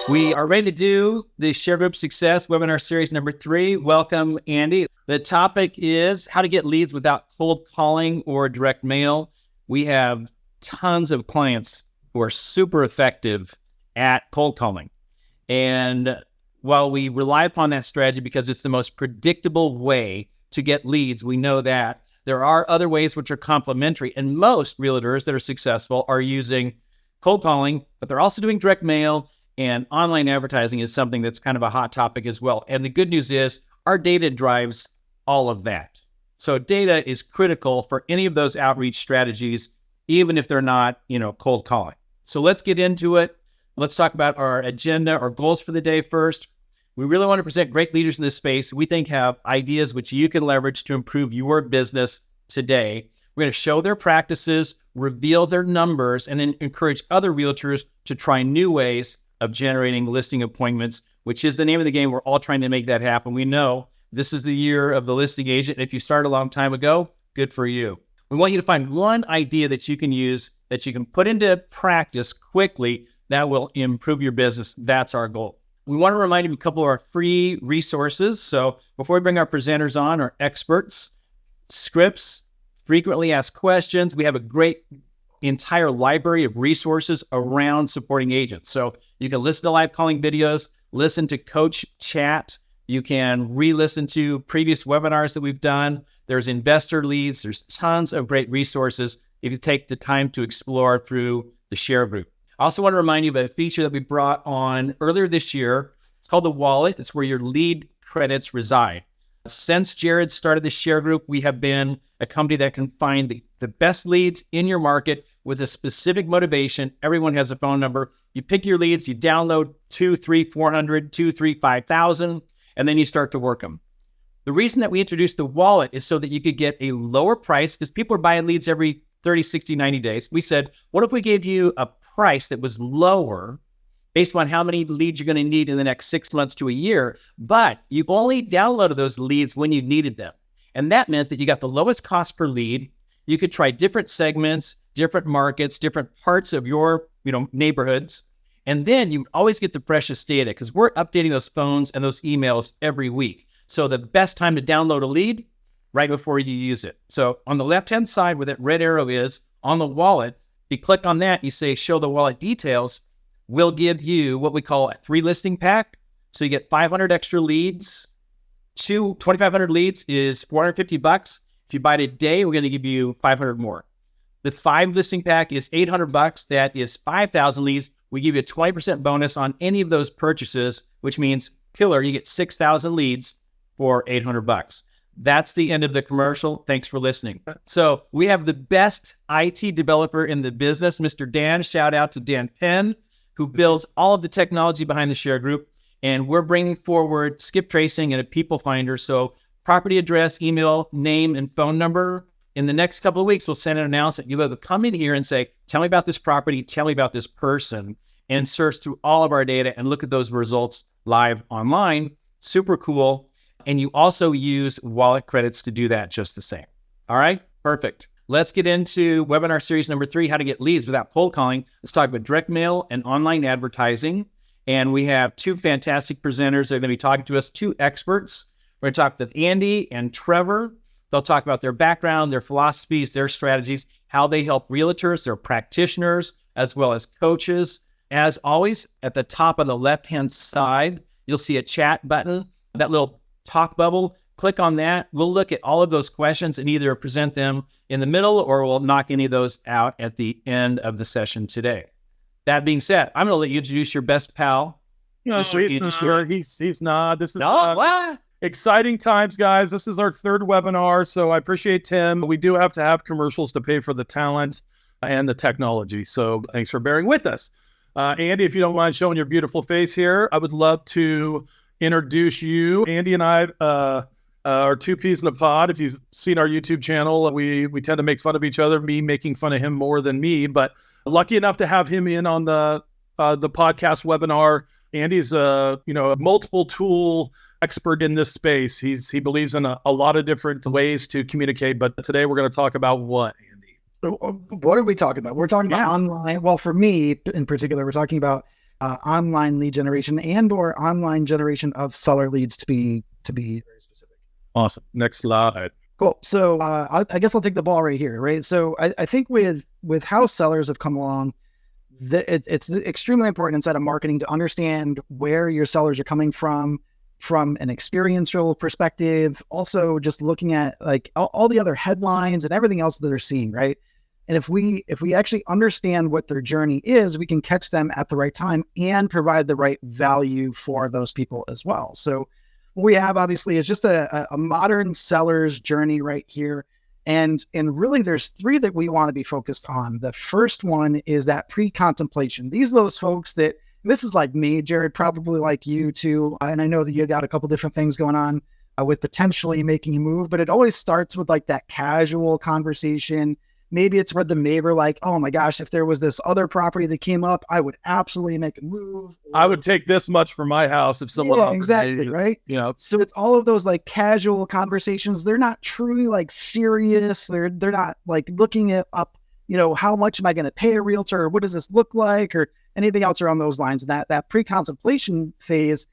We are ready to do the ShareGroup Success Webinar Series number 3. Welcome, Andy. The topic is how to get leads without cold calling or direct mail. We have tons of clients who are super effective at cold calling. And while we rely upon that strategy because it's the most predictable way to get leads, we know that there are other ways which are complementary. And most realtors that are successful are using cold calling, but they're also doing direct mail. And online advertising is something that's kind of a hot topic as well. And the good news is our data drives all of that. So data is critical for any of those outreach strategies, even if they're not, cold calling. So let's get into it. Let's talk about our agenda, our goals for the day first. We really want to present great leaders in this space we think have ideas which you can leverage to improve your business today. We're going to show their practices, reveal their numbers, and then encourage other realtors to try new ways of generating listing appointments, which is the name of the game. We're all trying to make that happen. We know this is the year of the listing agent. If you started a long time ago, good for you. We want you to find one idea that you can use, that you can put into practice quickly that will improve your business. That's our goal. We want to remind you of a couple of our free resources. So before we bring our presenters on, our experts, scripts, frequently asked questions, we have a great entire library of resources around supporting agents. So you can listen to live calling videos, listen to coach chat. You can re-listen to previous webinars that we've done. There's investor leads. There's tons of great resources if you take the time to explore through the ShareGroup. I also want to remind you of a feature that we brought on earlier this year. It's called the Wallet. It's where your lead credits reside. Since Jared started the ShareGroup, we have been a company that can find the best leads in your market with a specific motivation. Everyone has a phone number. You pick your leads, you download 2, 3, 400, 2, 3, 5,000, and then you start to work them. The reason that we introduced the wallet is so that you could get a lower price because people are buying leads every 30, 60, 90 days. We said, what if we gave you a price that was lower based on how many leads you're going to need in the next 6 months to a year, but you only downloaded those leads when you needed them. And that meant that you got the lowest cost per lead. You could try different segments, different markets, different parts of your, neighborhoods. And then you always get the precious data because we're updating those phones and those emails every week. So the best time to download a lead, right before you use it. So on the left-hand side where that red arrow is on the wallet, you click on that, you say, show the wallet details. We'll give you what we call a 3 listing pack. So you get 500 extra leads. 2,500 leads is $450. If you buy it a day, we're going to give you 500 more. The 5 listing pack is $800. That is 5,000 leads. We give you a 20% bonus on any of those purchases, which means killer, you get 6,000 leads for $800. That's the end of the commercial. Thanks for listening. So we have the best IT developer in the business, Mr. Dan. Shout out to Dan Penn, who builds all of the technology behind the ShareGroup. And we're bringing forward skip tracing and a people finder. So property address, email, name, and phone number. In the next couple of weeks, we'll send an announcement. You'll be able to come in here and say, tell me about this property, tell me about this person, and search through all of our data and look at those results live online. Super cool. And you also use wallet credits to do that just the same. All right, perfect. Let's get into webinar series number 3, how to get leads without cold calling. Let's talk about direct mail and online advertising. And we have 2 fantastic presenters that are going to be talking to us, 2 experts. We're going to talk with Andy and Trevor. They'll talk about their background, their philosophies, their strategies, how they help realtors, their practitioners, as well as coaches. As always, at the top on the left-hand side, you'll see a chat button, that little talk bubble. Click on that. We'll look at all of those questions and either present them in the middle or we'll knock any of those out at the end of the session today. That being said, I'm going to let you introduce your best pal. No, he's not. This is what? Exciting times, guys. This is our 3rd webinar, so I appreciate Tim. We do have to have commercials to pay for the talent and the technology, so thanks for bearing with us. Andy, if you don't mind showing your beautiful face here, I would love to introduce you. Andy and I are 2 peas in a pod. If you've seen our YouTube channel, we tend to make fun of each other, me making fun of him more than me, but lucky enough to have him in on the podcast webinar. Andy's a multiple tool expert in this space. He believes in a lot of different ways to communicate, but today we're going to talk about what, Andy? What are we talking about? We're talking about online. Well, for me in particular, we're talking about online lead generation and or online generation of seller leads to be very specific. Awesome. Next slide. Cool. So I guess I'll take the ball right here, right? So I think with how sellers have come along, it's extremely important inside of marketing to understand where your sellers are coming from an experiential perspective, also just looking at like all the other headlines and everything else that they're seeing, right? And if we actually understand what their journey is, we can catch them at the right time and provide the right value for those people as well. So what we have obviously is just a modern seller's journey right here. And really there's three that we want to be focused on. The first one is that pre-contemplation. These are those folks that, this is like me, Jared, probably like you too. And I know that you got a couple different things going on with potentially making a move, but it always starts with like that casual conversation. Maybe it's with the neighbor, like, oh my gosh, if there was this other property that came up, I would absolutely make a move. I would take this much for my house if someone offered exactly, me, right? You know, so it's all of those like casual conversations. They're not truly like serious. They're not like looking at up, how much am I going to pay a realtor, or what does this look like, or anything else around those lines. And that pre-contemplation phase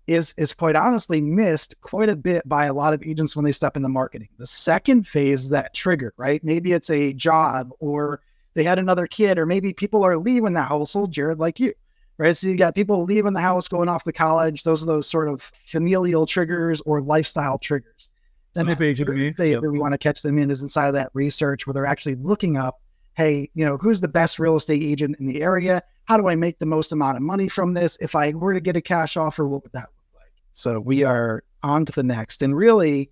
is quite honestly missed quite a bit by a lot of agents when they step into marketing. The second phase is that trigger, right? Maybe it's a job, or they had another kid, or maybe people are leaving the household, Jared, like you, right? So you got people leaving the house, going off to college. Those are those sort of familial triggers or lifestyle triggers. And the third phase that we want to catch them in is inside of that research where they're actually looking up, hey, who's the best real estate agent in the area? How do I make the most amount of money from this? If I were to get a cash offer, what would that look like? So we are on to the next. And really,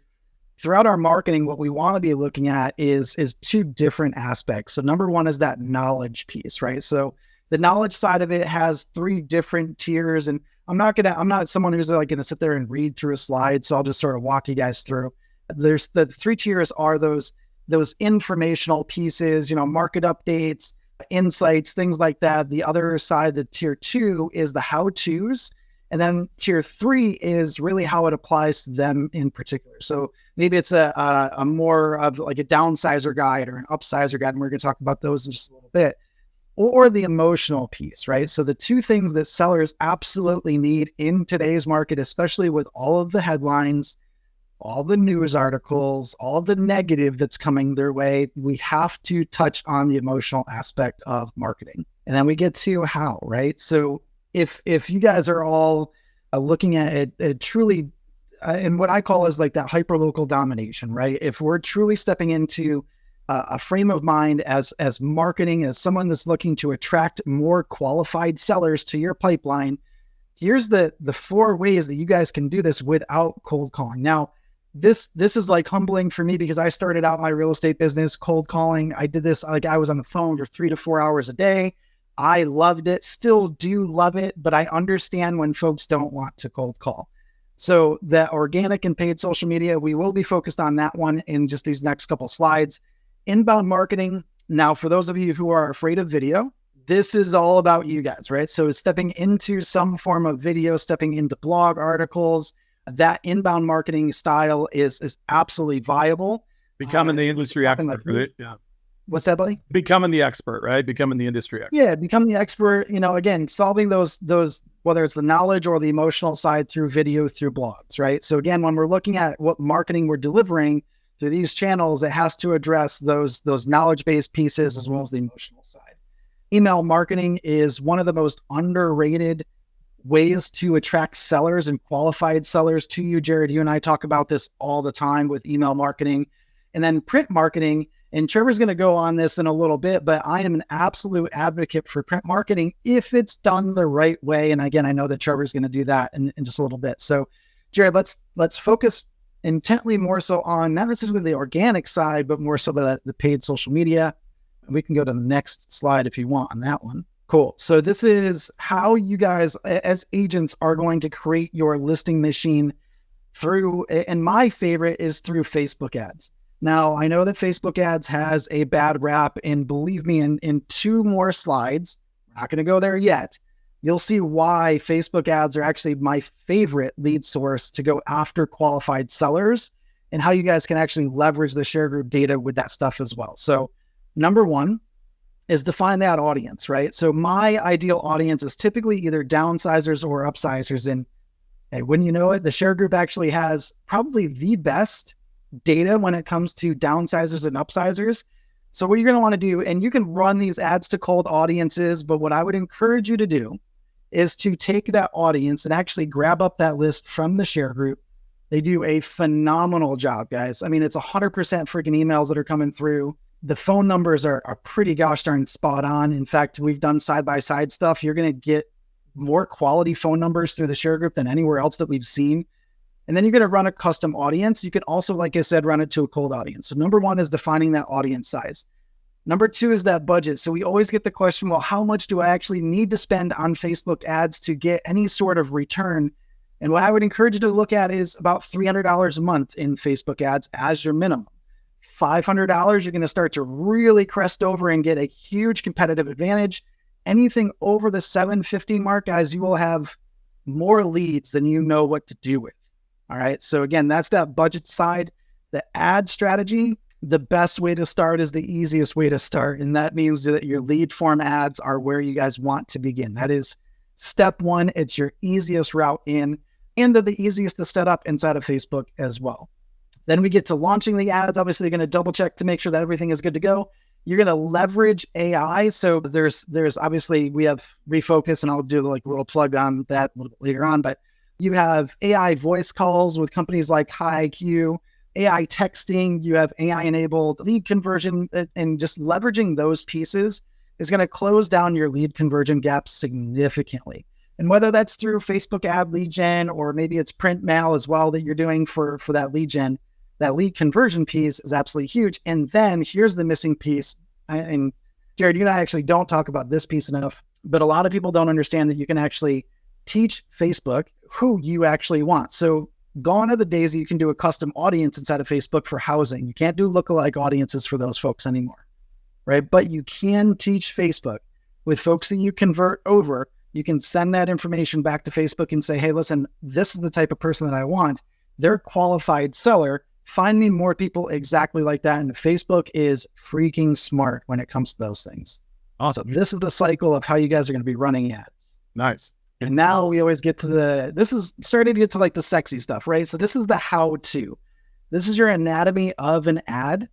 throughout our marketing, what we want to be looking at is two different aspects. So number one is that knowledge piece, right? So the knowledge side of it has three different tiers. And I'm not someone who's like going to sit there and read through a slide. So I'll just sort of walk you guys through. There's the three tiers are those informational pieces, market updates, insights, things like that. The other side, the tier 2, is the how-tos. And then tier 3 is really how it applies to them in particular. So maybe it's a more of like a downsizer guide or an upsizer guide. And we're going to talk about those in just a little bit. Or the emotional piece, right? So the two things that sellers absolutely need in today's market, especially with all of the headlines, all the news articles, all the negative that's coming their way, we have to touch on the emotional aspect of marketing. And then we get to how, right? So if you guys are all looking at it truly, and what I call is like that hyperlocal domination, right? If we're truly stepping into a frame of mind as marketing, as someone that's looking to attract more qualified sellers to your pipeline, here's the 4 ways that you guys can do this without cold calling. Now, this is like humbling for me because I started out my real estate business cold calling. I did this like I was on the phone for 3 to 4 hours a day. I loved it, still do love it, but I understand when folks don't want to cold call. So the organic and paid social media, we will be focused on that one in just these next couple slides. Inbound marketing. Now, for those of you who are afraid of video, this is all about you guys, right? So stepping into some form of video, stepping into blog articles, that inbound marketing style is absolutely viable. Becoming the industry expert, right? Yeah. What's that, buddy? Becoming the expert, right? Becoming the industry expert. Yeah, become the expert, again, solving those, whether it's the knowledge or the emotional side through video, through blogs, right? So again, when we're looking at what marketing we're delivering through these channels, it has to address those knowledge-based pieces as well as the emotional side. Email marketing is one of the most underrated ways to attract sellers and qualified sellers to you. Jared, you and I talk about this all the time with email marketing. And then print marketing, and Trevor's going to go on this in a little bit, but I am an absolute advocate for print marketing if it's done the right way. And again, I know that Trevor's going to do that in just a little bit. So Jared, let's focus intently more so on not necessarily the organic side, but more so the paid social media. We can go to the next slide if you want on that one. Cool. So this is how you guys as agents are going to create your listing machine through, and my favorite is through Facebook ads. Now, I know that Facebook ads has a bad rap, and believe me, in 2 more slides, we're not going to go there yet, you'll see why Facebook ads are actually my favorite lead source to go after qualified sellers, and how you guys can actually leverage the ShareGroup data with that stuff as well. So number 1, is define that audience, right? So my ideal audience is typically either downsizers or upsizers. And hey, wouldn't you know it, the TheShareGroup actually has probably the best data when it comes to downsizers and upsizers. So what you're going to want to do, and you can run these ads to cold audiences, but what I would encourage you to do is to take that audience and actually grab up that list from the TheShareGroup. They do a phenomenal job, guys. I mean, it's 100% freaking emails that are coming through. The phone numbers are pretty gosh darn spot on. In fact, we've done side-by-side stuff. You're going to get more quality phone numbers through the TheShareGroup than anywhere else that we've seen. And then you're going to run a custom audience. You can also, like I said, run it to a cold audience. So number one is defining that audience size. Number two is that budget. So we always get the question, well, how much do I actually need to spend on Facebook ads to get any sort of return? And what I would encourage you to look at is about $300 a month in Facebook ads as your minimum. $500, you're going to start to really crest over and get a huge competitive advantage. Anything over the $750 mark, guys, you will have more leads than you know what to do with. All right. So again, that's that budget side. The ad strategy, the best way to start is the easiest way to start. And that means that your lead form ads are where you guys want to begin. That is step one. It's your easiest route in, and they're the easiest to set up inside of Facebook as well. Then we get to launching the ads. Obviously, you're going to double check to make sure that everything is good to go. You're going to leverage AI. So there's obviously, we have Refocus, and I'll do like a little plug on that a little bit later on, but you have AI voice calls with companies like HiIQ, AI texting, you have AI enabled lead conversion, and just leveraging those pieces is going to close down your lead conversion gaps significantly. And whether that's through Facebook ad lead gen, or maybe it's print mail as well that you're doing for that lead gen, that lead conversion piece is absolutely huge. And then here's the missing piece. And Jared, you and I actually don't talk about this piece enough, but a lot of people don't understand that you can actually teach Facebook who you actually want. So gone are the days that you can do a custom audience inside of Facebook for housing. You can't do lookalike audiences for those folks anymore, right? But you can teach Facebook with folks that you convert over. You can send that information back to Facebook and say, hey, listen, this is the type of person that I want. They're a qualified seller. Find me more people exactly like that. And Facebook is freaking smart when it comes to those things. Awesome. So this is the cycle of how you guys are going to be running ads. Nice. And now we always get to this is starting to get to like the sexy stuff, right? So this is the how-to. This is your anatomy of an ad.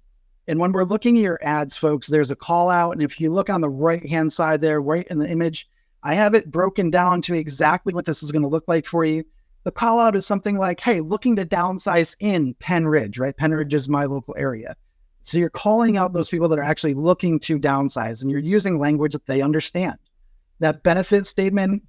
And when we're looking at your ads, folks, there's a call out. And if you look on the right-hand side there, right in the image, I have it broken down to exactly what this is going to look like for you. The call out is something like, hey, looking to downsize in Penn Ridge, right? Penn Ridge is my local area. So you're calling out those people that are actually looking to downsize, and you're using language that they understand. That benefit statement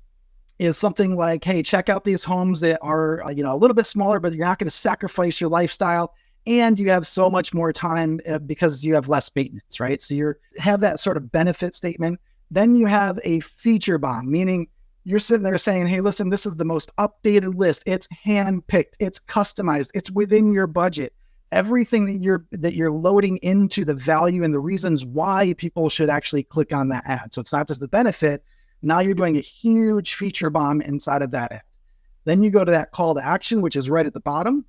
is something like, hey, check out these homes that are, a little bit smaller, but you're not going to sacrifice your lifestyle. And you have so much more time because you have less maintenance, right? So you have that sort of benefit statement. Then you have a feature bomb, meaning you're sitting there saying, hey, listen, this is the most updated list. It's hand-picked, it's customized, it's within your budget. Everything that you're loading into the value and the reasons why people should actually click on that ad. So it's not just the benefit. Now you're doing a huge feature bomb inside of that ad. Then you go to that call to action, which is right at the bottom.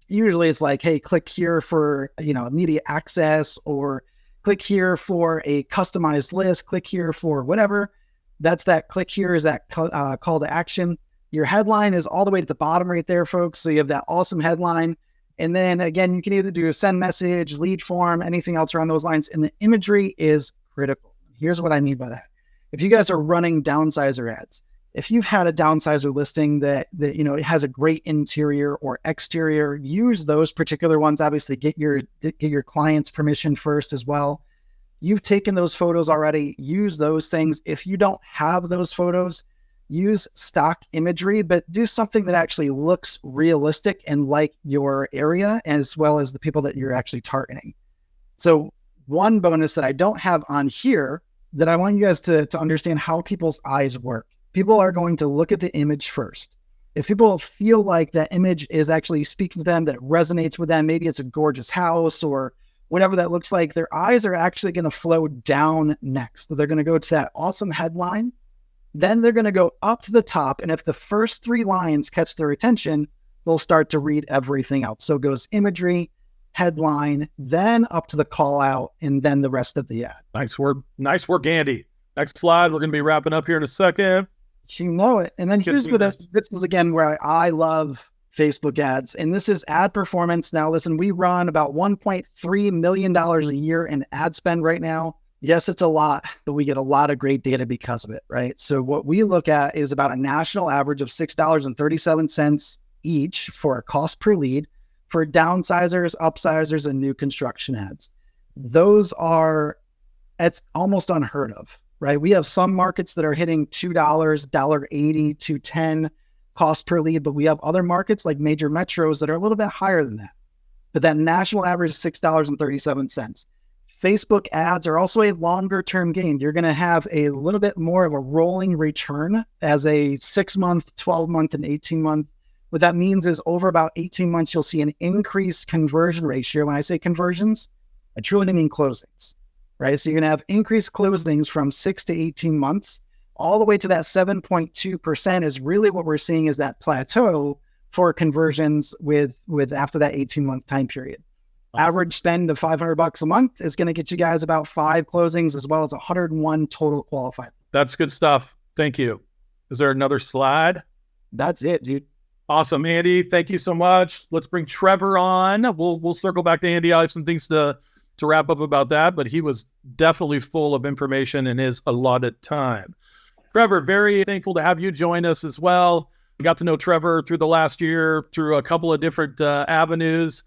Usually it's like, hey, click here for, immediate access, or click here for a customized list, click here for whatever. That's that click here is that call to action. Your headline is all the way at the bottom right there, folks. So you have that awesome headline. And then again, you can either do a send message, lead form, anything else around those lines. And the imagery is critical. Here's what I mean by that. If you guys are running downsizer ads, if you've had a downsizer listing that it has a great interior or exterior, use those particular ones. Obviously, get your client's permission first as well. You've taken those photos already. Use those things. If you don't have those photos, use stock imagery, but do something that actually looks realistic and like your area, as well as the people that you're actually targeting. So one bonus that I don't have on here that I want you guys to understand how people's eyes work. People are going to look at the image first. If people feel like that image is actually speaking to them, that resonates with them, maybe it's a gorgeous house or whatever that looks like, their eyes are actually going to flow down next. So they're going to go to that awesome headline. Then they're going to go up to the top. And if the first 3 lines catch their attention, they'll start to read everything else. So it goes imagery, headline, then up to the call out, and then the rest of the ad. Nice work. Nice work, Andy. Next slide. We're going to be wrapping up here in a second. You know it. And then here's where this is again where I love Facebook ads. And this is ad performance. Now, listen, we run about $1.3 million a year in ad spend right now. Yes, it's a lot, but we get a lot of great data because of it, right? So what we look at is about a national average of $6.37 each for a cost per lead for downsizers, upsizers, and new construction ads. It's almost unheard of, right? We have some markets that are hitting $2, $1.80, $2.10 cost per lead, but we have other markets like major metros that are a little bit higher than that. But that national average is $6.37. Facebook ads are also a longer term game. You're going to have a little bit more of a rolling return as a 6-month, 12-month, and 18-month. What that means is over about 18 months, you'll see an increased conversion ratio. When I say conversions, I truly mean closings, right? So you're going to have increased closings from 6 to 18 months, all the way to that 7.2% is really what we're seeing is that plateau for conversions with after that 18-month time period. Average spend of $500 a month is going to get you guys about 5 closings as well as 101 total qualified. That's good stuff. Thank you. Is there another slide? That's it, dude. Awesome, Andy. Thank you so much. Let's bring Trevor on. We'll circle back to Andy. I have some things to wrap up about that, but he was definitely full of information in his allotted time. Trevor, very thankful to have you join us as well. I got to know Trevor through the last year through a couple of different avenues.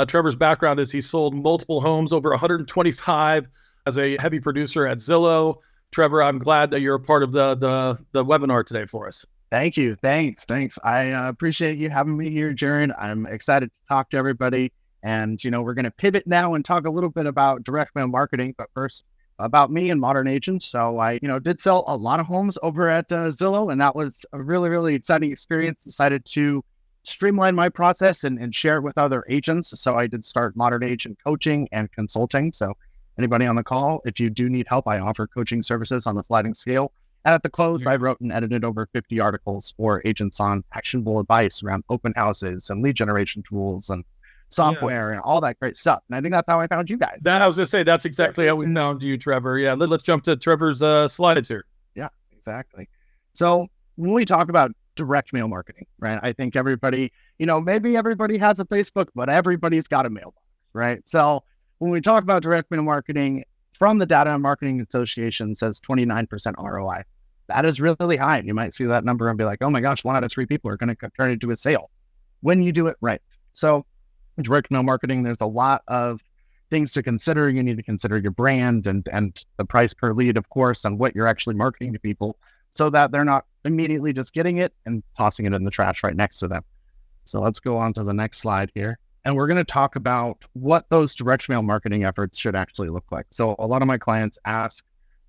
Trevor's background is he sold multiple homes, over 125 as a heavy producer at Zillow. Trevor, I'm glad that you're a part of the webinar today for us. Thank you. Thanks. I appreciate you having me here, Jared. I'm excited to talk to everybody. And, we're going to pivot now and talk a little bit about direct mail marketing, but first about me and Modern Agent. So I, did sell a lot of homes over at Zillow, and that was a really, really exciting experience. Decided to streamline my process and share it with other agents. So I did start Modern Agent coaching and consulting. So anybody on the call, if you do need help, I offer coaching services on a sliding scale. And at the close, I wrote and edited over 50 articles for agents on actionable advice around open houses and lead generation tools and software and all that great stuff. And I think that's how I found you guys. That I was going to say, that's exactly how we found you, Trevor. Yeah, let's jump to Trevor's slides here. Yeah, exactly. So when we talk about direct mail marketing, right? I think everybody, maybe everybody has a Facebook, but everybody's got a mailbox, right? So when we talk about direct mail marketing, from the Data and Marketing Association says 29% ROI. That is really high. You might see that number and be like, oh my gosh, 1 out of 3 people are going to turn it into a sale when you do it right. So direct mail marketing, there's a lot of things to consider. You need to consider your brand and the price per lead, of course, and what you're actually marketing to people so that they're not immediately just getting it and tossing it in the trash right next to them. So let's go on to the next slide here. And we're going to talk about what those direct mail marketing efforts should actually look like. So a lot of my clients ask,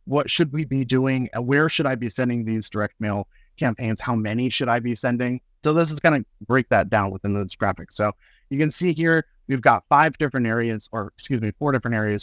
what should we be doing? And where should I be sending these direct mail campaigns? How many should I be sending? So this is going to break that down within this graphic. So you can see here, we've got 4 different areas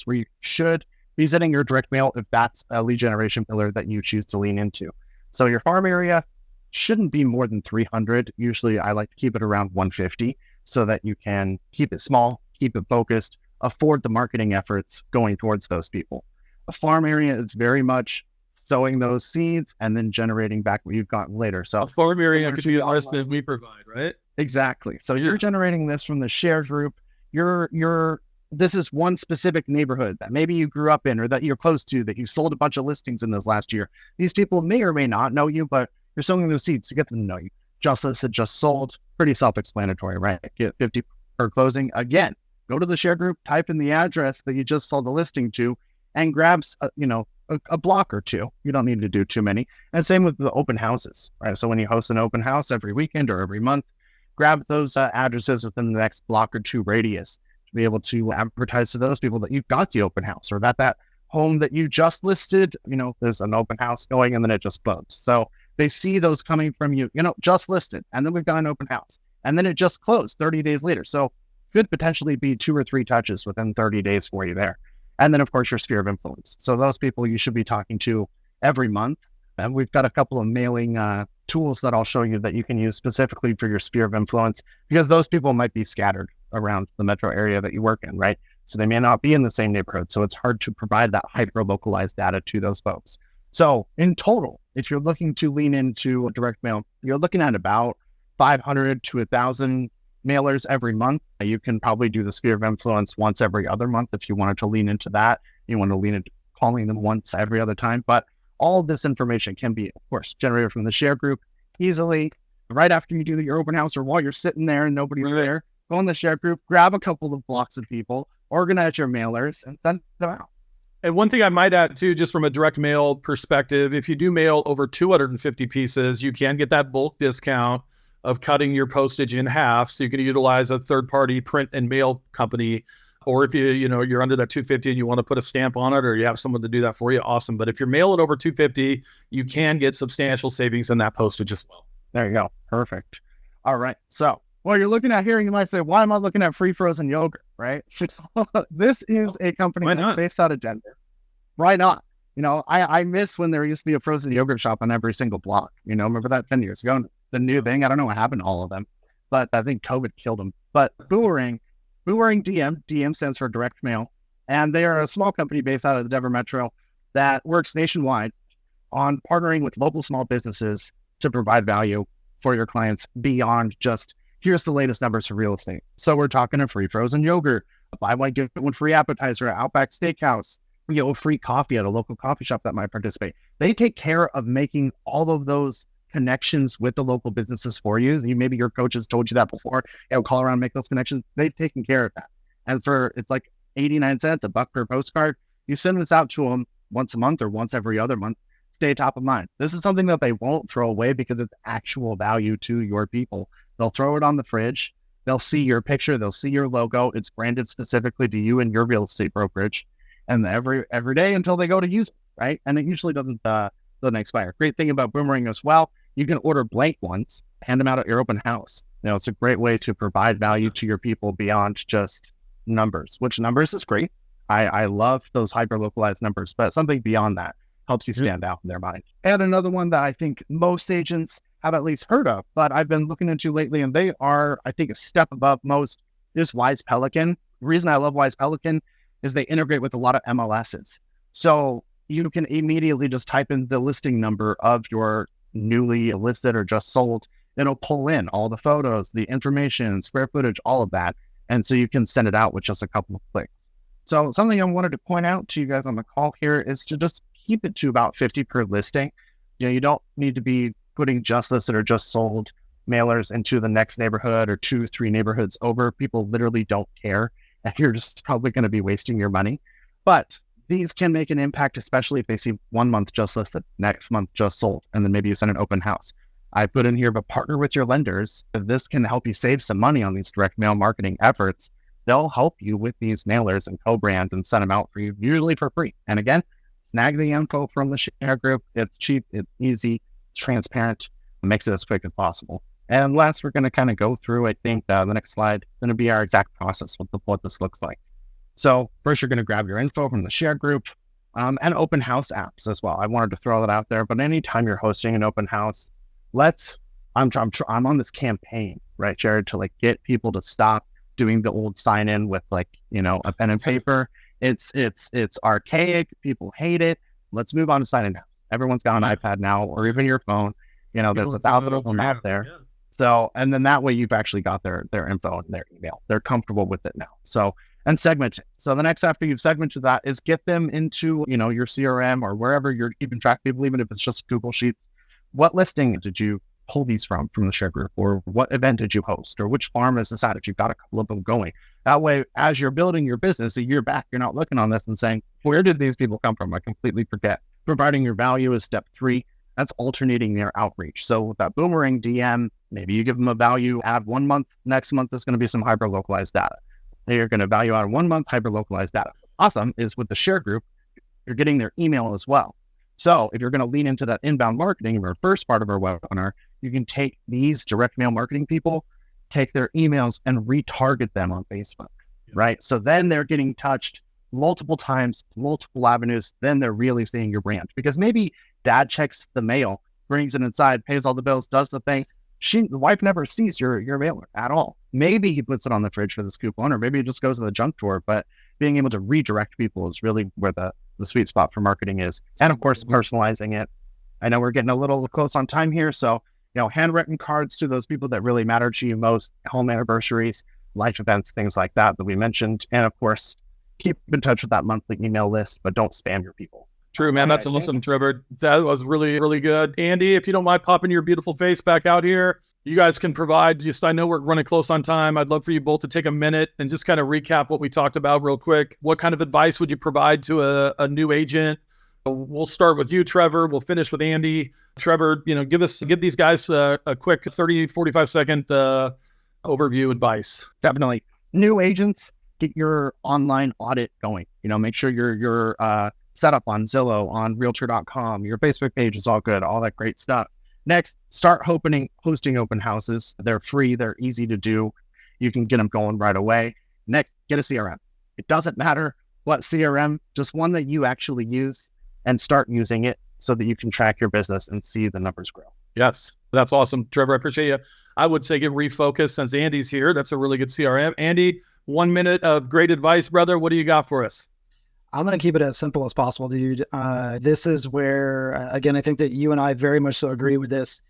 where you should be sending your direct mail if that's a lead generation pillar that you choose to lean into. So your farm area shouldn't be more than 300. Usually I like to keep it around 150 so that you can keep it small, keep it focused, afford the marketing efforts going towards those people. A farm area is very much sowing those seeds and then generating back what you've gotten later. So a farm area could be the list that we provide, right? Exactly. So you're generating this from the TheShareGroup. This is one specific neighborhood that maybe you grew up in or that you're close to, that you sold a bunch of listings in this last year. These people may or may not know you, but you're sowing those seeds to get them to know you. Just listed, just sold, pretty self-explanatory, right? Get 50 per closing. Again, go to the TheShareGroup, type in the address that you just sold the listing to, and grabs a block or 2. You don't need to do too many. And same with the open houses, right? So when you host an open house every weekend or every month, grab those addresses within the next block or 2 radius to be able to advertise to those people that you've got the open house, or that home that you just listed, there's an open house going and then it just closed. So they see those coming from you, just listed, and then we've got an open house, and then it just closed 30 days later. So could potentially be 2 or 3 touches within 30 days for you there. And then of course your sphere of influence. So those people you should be talking to every month. And we've got a couple of mailing tools that I'll show you that you can use specifically for your sphere of influence, because those people might be scattered around the metro area that you work in, right? So they may not be in the same neighborhood. So it's hard to provide that hyper-localized data to those folks. So in total, if you're looking to lean into direct mail, you're looking at about 500 to 1,000 mailers every month. You can probably do the sphere of influence once every other month if you wanted to lean into that. You want to lean into calling them once every other time. But all of this information can be, of course, generated from the ShareGroup easily. Right after you do your open house or while you're sitting there and nobody's there, go in the ShareGroup, grab a couple of blocks of people, organize your mailers, and send them out. And one thing I might add too, just from a direct mail perspective, if you do mail over 250 pieces, you can get that bulk discount of cutting your postage in half. So you can utilize a third-party print and mail company. Or if you're under that 250 and you want to put a stamp on it, or you have someone to do that for you, awesome. But if you're mailing over 250, you can get substantial savings in that postage as well. There you go. Perfect. All right. So while you're looking at here, you might say, why am I looking at free frozen yogurt, right? This is a company that's based out of Denver. Why not? I miss when there used to be a frozen yogurt shop on every single block. Remember that 10 years ago? The new thing, I don't know what happened to all of them, but I think COVID killed them. But Boomerang DM stands for direct mail. And they are a small company based out of the Denver Metro that works nationwide on partnering with local small businesses to provide value for your clients beyond just, here's the latest numbers for real estate. So we're talking a free frozen yogurt, a buy one, get one free appetizer at Outback Steakhouse, free coffee at a local coffee shop that might participate. They take care of making all of those connections with the local businesses for you. Maybe your coach has told you that before. Call around, make those connections. They've taken care of that. And it's like 89 cents, $1 per postcard. You send this out to them once a month or once every other month. Stay top of mind. This is something that they won't throw away because it's actual value to your people. They'll throw it on the fridge. They'll see your picture. They'll see your logo. It's branded specifically to you and your real estate brokerage. And every day until they go to use it, right? And it usually doesn't expire. Great thing about Boomerang as well, you can order blank ones, hand them out at your open house. It's a great way to provide value to your people beyond just numbers, which numbers is great. I love those hyper-localized numbers, but something beyond that helps you stand out in their mind. And another one that I think most agents have at least heard of, but I've been looking into lately, and they are, I think, a step above most, is Wise Pelican. The reason I love Wise Pelican is they integrate with a lot of MLSs. So you can immediately just type in the listing number of your newly listed or just sold. It'll pull in all the photos, the information, square footage, all of that. And so you can send it out with just a couple of clicks. So something I wanted to point out to you guys on the call here is to just keep it to about 50 per listing. You don't need to be putting just listed or just sold mailers into the next neighborhood or 2-3 neighborhoods over. People literally don't care. And you're just probably going to be wasting your money. But these can make an impact, especially if they see 1 month just listed, next month just sold, and then maybe you send an open house. I put in here, but partner with your lenders. If this can help you save some money on these direct mail marketing efforts, they'll help you with these mailers and co-brand and send them out for you, usually for free. And again, snag the info from the ShareGroup. It's cheap, it's easy, it's transparent, it makes it as quick as possible. And last, we're going to kind of go through, I think the next slide is going to be our exact process with what this looks like. So first, you're going to grab your info from the ShareGroup and open house apps as well. I wanted to throw that out there, but anytime you're hosting an open house, I'm on this campaign, right, Jared, to get people to stop doing the old sign in with a pen and paper. It's archaic. People hate it. Let's move on to sign in house. Everyone's got an iPad now, or even your phone. There's 1,000 of them out there. Yeah. So, and then that way you've actually got their info and their email. They're comfortable with it now. So, and segment it. So the next after you've segmented that is get them into, your CRM or wherever you're keeping track of people, even if it's just Google Sheets. What listing did you pull these from the ShareGroup, or what event did you host, or which farm is this at if you've got a couple of them going? That way, as you're building your business a year back, you're not looking on this and saying, where did these people come from? I completely forget. Providing your value is step 3. That's alternating their outreach. So with that Boomerang DM, maybe you give them a value add 1 month. Next month is going to be some hyper-localized data. You're going to value add 1 month hyper-localized data. Awesome is with the ShareGroup, you're getting their email as well. So if you're going to lean into that inbound marketing in our first part of our webinar, you can take these direct mail marketing people, take their emails and retarget them on Facebook, right? So then they're getting touched multiple times, multiple avenues. Then they're really seeing your brand, because maybe dad checks the mail, brings it inside, pays all the bills, does the thing. The wife never sees your mailer at all. Maybe he puts it on the fridge for this coupon, or maybe it just goes in the junk drawer. But being able to redirect people is really where the sweet spot for marketing is. And of course, personalizing it. I know we're getting a little close on time here. So, handwritten cards to those people that really matter to you most, home anniversaries, life events, things like that we mentioned. And of course, keep in touch with that monthly email list, but don't spam your people. True, man. That's awesome, Trevor. That was really, really good. Andy, if you don't mind popping your beautiful face back out here, you guys can provide I know we're running close on time. I'd love for you both to take a minute and just kind of recap what we talked about real quick. What kind of advice would you provide to a new agent? We'll start with you, Trevor. We'll finish with Andy. Trevor, give these guys a quick 30, 45 second overview advice. Definitely. New agents, get your online audit going. Make sure you're set up on Zillow, on realtor.com. Your Facebook page is all good, all that great stuff. Next, start hosting open houses. They're free. They're easy to do. You can get them going right away. Next, get a CRM. It doesn't matter what CRM, just one that you actually use, and start using it so that you can track your business and see the numbers grow. Yes, that's awesome. Trevor, I appreciate you. I would say get refocused since Andy's here. That's a really good CRM. Andy, 1 minute of great advice, brother. What do you got for us? I'm going to keep it as simple as possible, dude. This is where, again, I think that you and I very much so agree with this.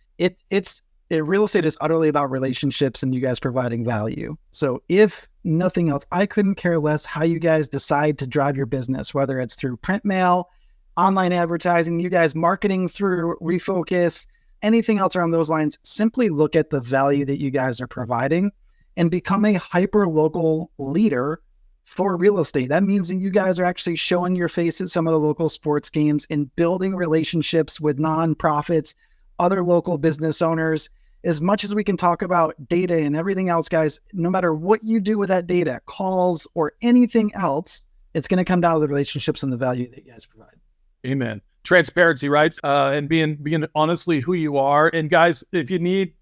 Real estate is utterly about relationships and you guys providing value. So if nothing else, I couldn't care less how you guys decide to drive your business, whether it's through print mail, online advertising, you guys marketing through Refocus, anything else around those lines. Simply look at the value that you guys are providing and become a hyper-local leader for real estate. That means that you guys are actually showing your face at some of the local sports games and building relationships with nonprofits, other local business owners. As much as we can talk about data and everything else, guys, no matter what you do with that data, calls or anything else, it's going to come down to the relationships and the value that you guys provide. Amen. Transparency, right? And being honestly who you are. And guys, if you need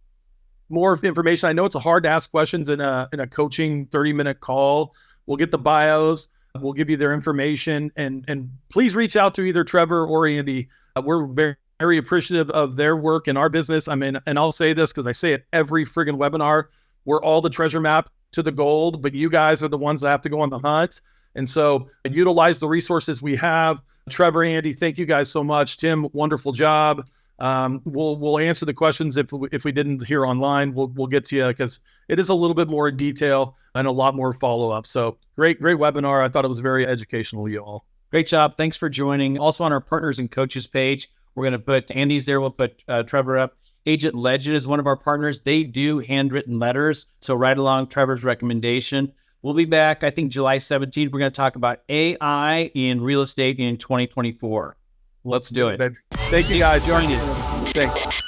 more information, I know it's hard to ask questions in a coaching 30-minute call. We'll get the bios. We'll give you their information, and please reach out to either Trevor or Andy. We're very, very appreciative of their work in our business. I mean, and I'll say this because I say it every friggin' webinar. We're all the treasure map to the gold, but you guys are the ones that have to go on the hunt. And so utilize the resources we have. Trevor, Andy, thank you guys so much. Tim, wonderful job. We'll answer the questions if we didn't hear online. We'll get to you because it is a little bit more in detail and a lot more follow-up. So great webinar. I thought it was very educational, you all. Great job. Thanks for joining. Also on our partners and coaches page, we're going to put Andy's there. We'll put Trevor up. Agent Legend is one of our partners. They do handwritten letters. So right along Trevor's recommendation. We'll be back, I think, July 17th. We're going to talk about AI in real estate in 2024. Let's do it. Thank you guys. Joining you. Thanks.